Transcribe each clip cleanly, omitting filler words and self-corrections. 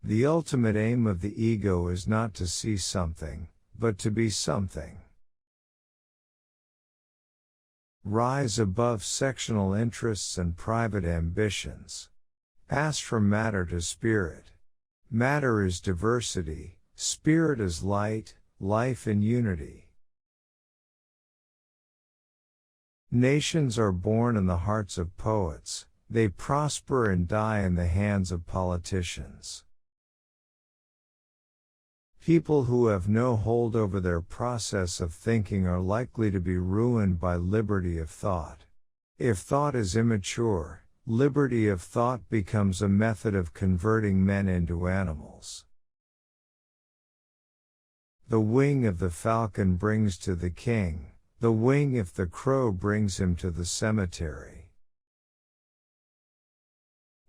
The ultimate aim of the ego is not to see something, but to be something. Rise above sectional interests and private ambitions. Pass from matter to spirit. Matter is diversity, spirit is light, life in unity. Nations are born in the hearts of poets, they prosper and die in the hands of politicians. People who have no hold over their process of thinking are likely to be ruined by liberty of thought. If thought is immature, liberty of thought becomes a method of converting men into animals. The wing of the falcon brings to the king, the wing if the crow brings him to the cemetery.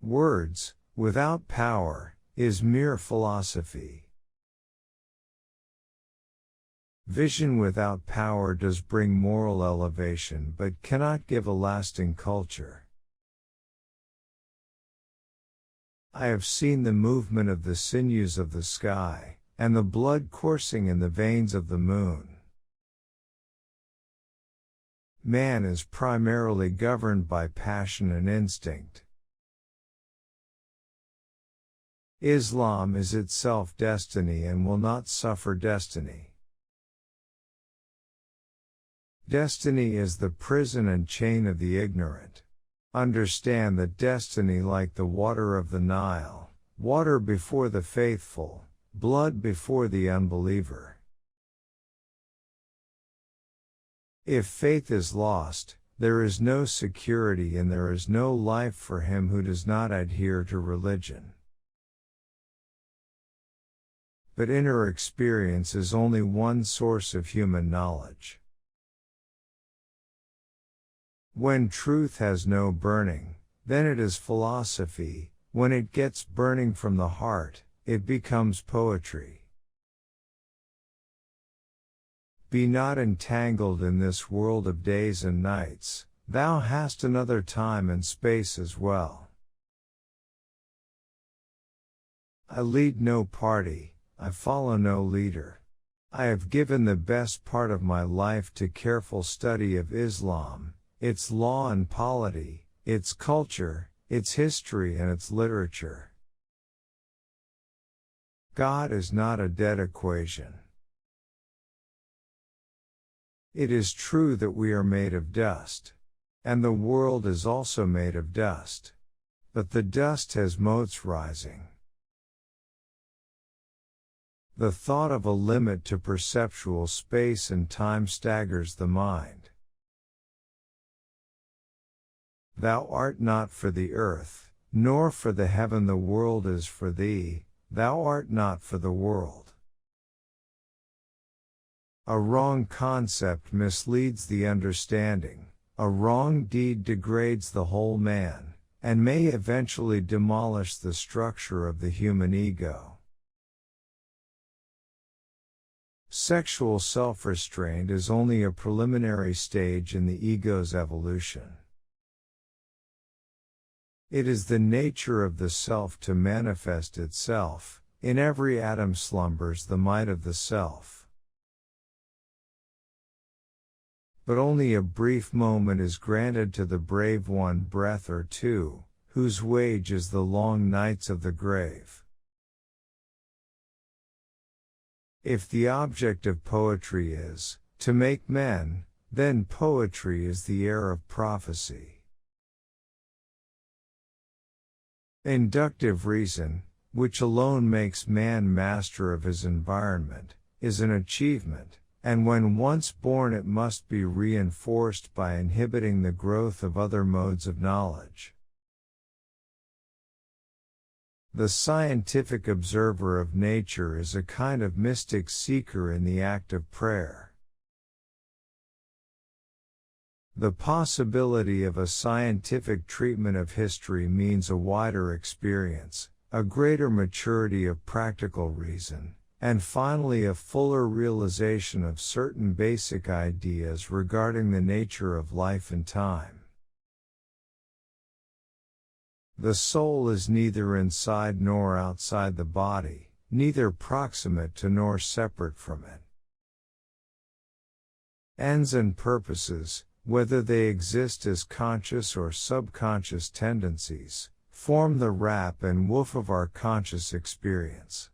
Words, without power, is mere philosophy. Vision without power does bring moral elevation but cannot give a lasting culture. I have seen the movement of the sinews of the sky, and the blood coursing in the veins of the moon. Man is primarily governed by passion and instinct. Islam is itself destiny and will not suffer destiny. Destiny is the prison and chain of the ignorant. Understand that destiny, like the water of the Nile, water before the faithful, blood before the unbeliever. If faith is lost, there is no security and there is no life for him who does not adhere to religion. But inner experience is only one source of human knowledge. When truth has no burning, then it is philosophy. When it gets burning from the heart, it becomes poetry. Be not entangled in this world of days and nights, thou hast another time and space as well. I lead no party, I follow no leader. I have given the best part of my life to careful study of Islam, its law and polity, its culture, its history and its literature. God is not a dead equation. It is true that we are made of dust. And the world is also made of dust. But the dust has motes rising. The thought of a limit to perceptual space and time staggers the mind. Thou art not for the earth, nor for the heaven, the world is for thee, thou art not for the world. A wrong concept misleads the understanding, a wrong deed degrades the whole man, and may eventually demolish the structure of the human ego. Sexual self-restraint is only a preliminary stage in the ego's evolution. It is the nature of the self to manifest itself. In every atom slumbers the might of the self. But only a brief moment is granted to the brave, one breath or two, whose wage is the long nights of the grave. If the object of poetry is to make men, then poetry is the air of prophecy. Inductive reason, which alone makes man master of his environment, is an achievement, and when once born it must be reinforced by inhibiting the growth of other modes of knowledge. The scientific observer of nature is a kind of mystic seeker in the act of prayer. The possibility of a scientific treatment of history means a wider experience, a greater maturity of practical reason, and finally a fuller realization of certain basic ideas regarding the nature of life and time. The soul is neither inside nor outside the body, neither proximate to nor separate from it. Ends and purposes, whether they exist as conscious or subconscious tendencies, form the wrap and woof of our conscious experience.